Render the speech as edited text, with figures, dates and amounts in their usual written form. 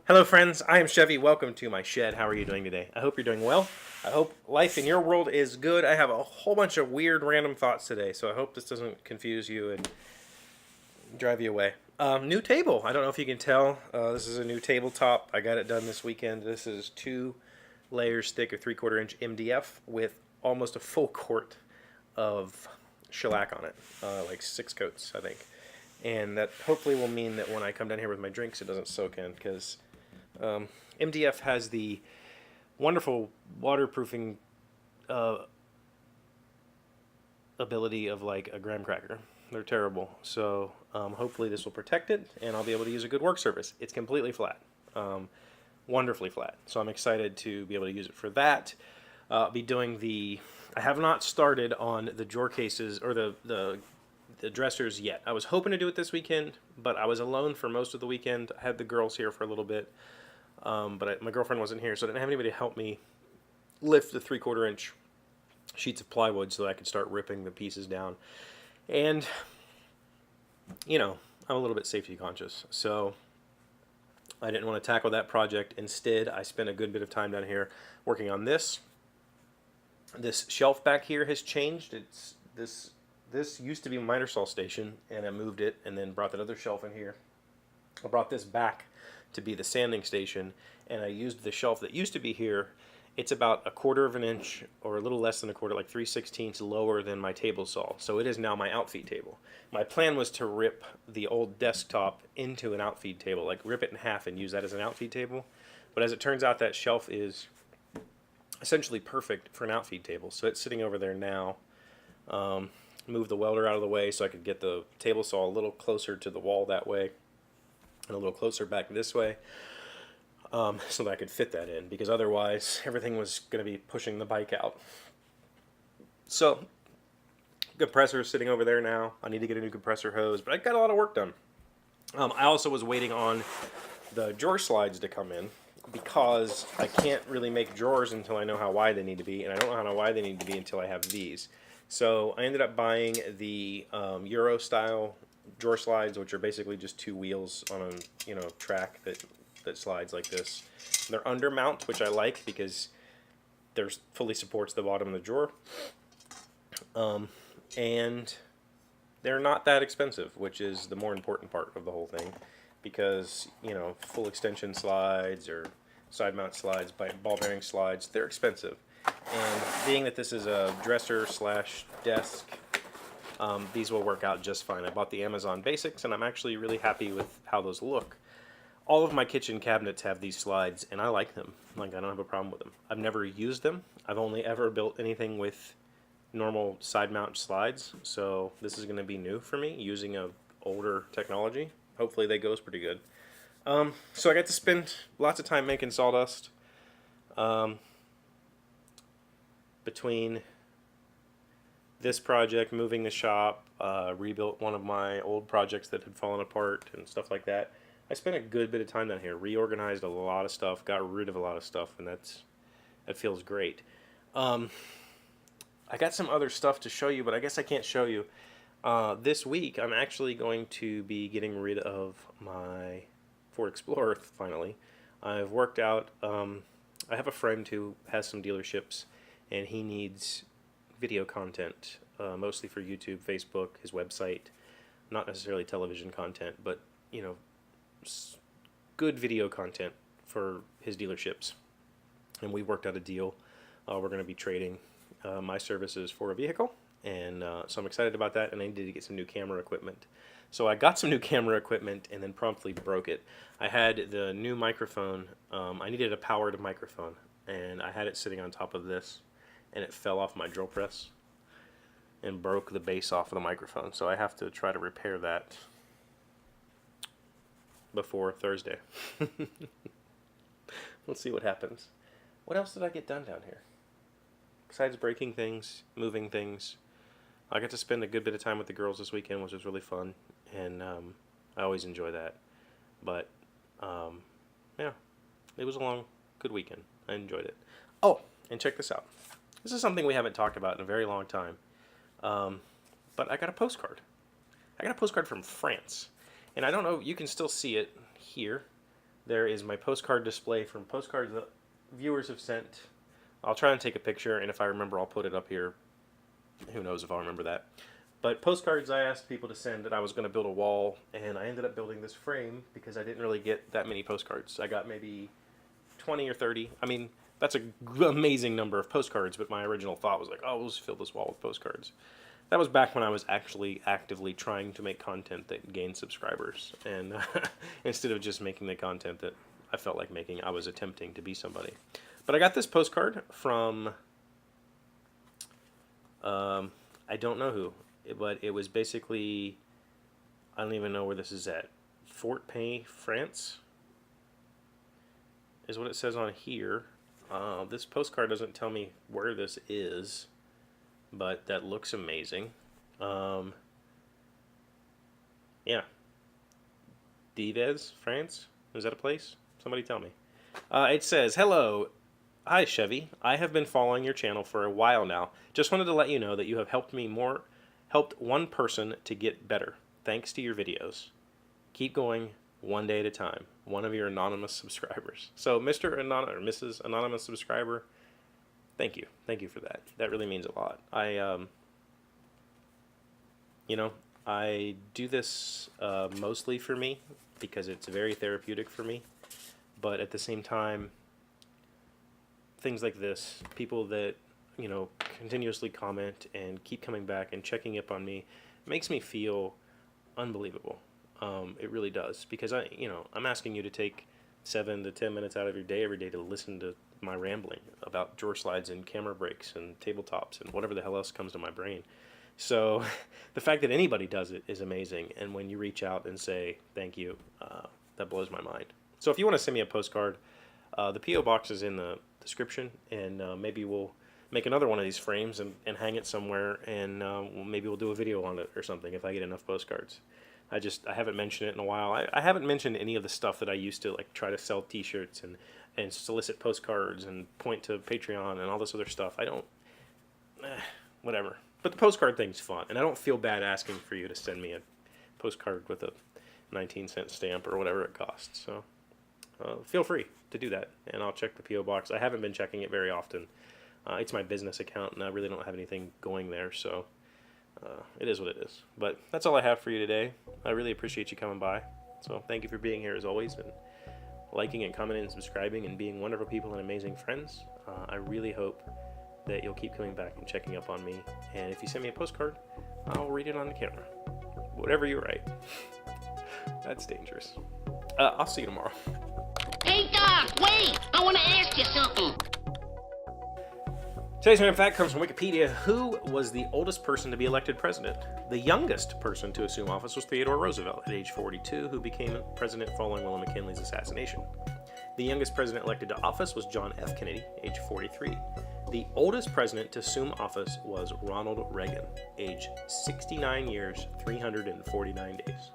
Hello friends, I am Chevee. Welcome to my shed. How are you doing today? I hope you're doing well. I hope life in your world is good. I have a whole bunch of weird random thoughts today, so I hope this doesn't confuse you and drive you away. New table. I don't know if you can tell. This is a new tabletop. I got it done this weekend. This is 2 layers thick of 3/4 inch MDF with almost a full quart of shellac on it. Like 6 coats, I think. And that hopefully will mean that when I come down here with my drinks, it doesn't soak in, because MDF has the wonderful waterproofing ability of like a graham cracker. They're terrible. So hopefully this will protect it, and I'll be able to use a good work surface. It's completely flat, wonderfully flat. So I'm excited to be able to use it for that. I'll be doing I have not started on the drawer cases or the dressers yet. I was hoping to do it this weekend, but I was alone for most of the weekend. I had the girls here for a little bit, but my girlfriend wasn't here, so I didn't have anybody to help me lift the 3/4 inch sheets of plywood so that I could start ripping the pieces down. And, you know, I'm a little bit safety conscious, so I didn't want to tackle that project. Instead, I spent a good bit of time down here working on this. This shelf back here has changed. This used to be my miter saw station, and I moved it and then brought that other shelf in here. I brought this back to be the sanding station, and I used the shelf that used to be here. It's about 1/4 inch or a little less than 1/4, like 3/16 lower than my table saw. So it is now my outfeed table. My plan was to rip the old desktop into an outfeed table, like rip it in half and use that as an outfeed table. But as it turns out, that shelf is essentially perfect for an outfeed table. So it's sitting over there now. Move the welder out of the way so I could get the table saw a little closer to the wall that way, and a little closer back this way, so that I could fit that in, because otherwise everything was going to be pushing the bike out. So, compressor is sitting over there now. I need to get a new compressor hose, but I got a lot of work done. I also was waiting on the drawer slides to come in, because I can't really make drawers until I know how wide they need to be, and I don't know how wide they need to be until I have these. So I ended up buying the Euro style drawer slides, which are basically just 2 wheels on a track that slides like this. They're under mount, which I like because there's fully supports the bottom of the drawer, and they're not that expensive, which is the more important part of the whole thing, because full extension slides or side mount slides, ball bearing slides, they're expensive. And being that this is a dresser / desk, these will work out just fine. I bought the Amazon Basics, and I'm actually really happy with how those look. All of my kitchen cabinets have these slides, and I like them. Like, I don't have a problem with them. I've never used them. I've only ever built anything with normal side mount slides, so this is going to be new for me, using a older technology. Hopefully they goes pretty good. So I got to spend lots of time making sawdust. Between this project, moving the shop, rebuilt one of my old projects that had fallen apart and stuff like that, I spent a good bit of time down here, reorganized a lot of stuff, got rid of a lot of stuff, and that feels great. I got some other stuff to show you, but I guess I can't show you. This week, I'm actually going to be getting rid of my Ford Explorer, finally. I've worked out, I have a friend who has some dealerships, and he needs video content, mostly for YouTube, Facebook, his website. Not necessarily television content, but good video content for his dealerships. And we worked out a deal. We're going to be trading my services for a vehicle, and so I'm excited about that. And I needed to get some new camera equipment. So I got some new camera equipment and then promptly broke it. I had the new microphone. I needed a powered microphone, and I had it sitting on top of this, and it fell off my drill press and broke the base off of the microphone. So I have to try to repair that before Thursday. Let's see what happens. What else did I get done down here? Besides breaking things, moving things, I got to spend a good bit of time with the girls this weekend, which was really fun, and I always enjoy that. But yeah, it was a long, good weekend. I enjoyed it. Oh, and check this out. This is something we haven't talked about in a very long time. But I got a postcard. I got a postcard from France. And I don't know, you can still see it here. There is my postcard display from postcards that viewers have sent. I'll try and take a picture, and if I remember, I'll put it up here. Who knows if I'll remember that. But postcards I asked people to send, and I was going to build a wall, and I ended up building this frame because I didn't really get that many postcards. I got maybe 20 or 30. I mean, that's an amazing number of postcards, but my original thought was like, oh, we'll just fill this wall with postcards. That was back when I was actually actively trying to make content that gained subscribers. And instead of just making the content that I felt like making, I was attempting to be somebody. But I got this postcard from, I don't know who, but it was basically, I don't even know where this is at. Fort Pay, France, is what it says on here. This postcard doesn't tell me where this is, but that looks amazing. Yeah. Dives, France? Is that a place? Somebody tell me. It says, hello. Hi, Chevee. I have been following your channel for a while now. Just wanted to let you know that you have helped one person to get better, thanks to your videos. Keep going one day at a time. One of your anonymous subscribers. So, Mr. Anonymous or Mrs. Anonymous subscriber, thank you. Thank you for that. That really means a lot. I do this mostly for me because it's very therapeutic for me. But at the same time, things like this, people that, continuously comment and keep coming back and checking up on me, makes me feel unbelievable. It really does, because I'm asking you to take 7 to 10 minutes out of your day every day to listen to my rambling about drawer slides and camera breaks and tabletops and whatever the hell else comes to my brain. So the fact that anybody does it is amazing, and when you reach out and say thank you, that blows my mind. So if you want to send me a postcard, the P.O. box is in the description, and maybe we'll make another one of these frames and hang it somewhere, and maybe we'll do a video on it or something if I get enough postcards. I haven't mentioned it in a while. I haven't mentioned any of the stuff that I used to try to sell t-shirts and solicit postcards and point to Patreon and all this other stuff. I don't, whatever. But the postcard thing's fun, and I don't feel bad asking for you to send me a postcard with a 19-cent stamp or whatever it costs. So feel free to do that, and I'll check the P.O. box. I haven't been checking it very often. It's my business account, and I really don't have anything going there, so it is what it is. But that's all I have for you today. I really appreciate you coming by. So thank you for being here as always, and liking and commenting and subscribing and being wonderful people and amazing friends. I really hope that you'll keep coming back and checking up on me. And if you send me a postcard, I'll read it on the camera. Whatever you write. That's dangerous. I'll see you tomorrow. Hey, Doc, wait! I want to ask you something. Today's random fact comes from Wikipedia. Who was the oldest person to be elected president? The youngest person to assume office was Theodore Roosevelt at age 42, who became president following William McKinley's assassination. The youngest president elected to office was John F. Kennedy, age 43. The oldest president to assume office was Ronald Reagan, age 69 years, 349 days.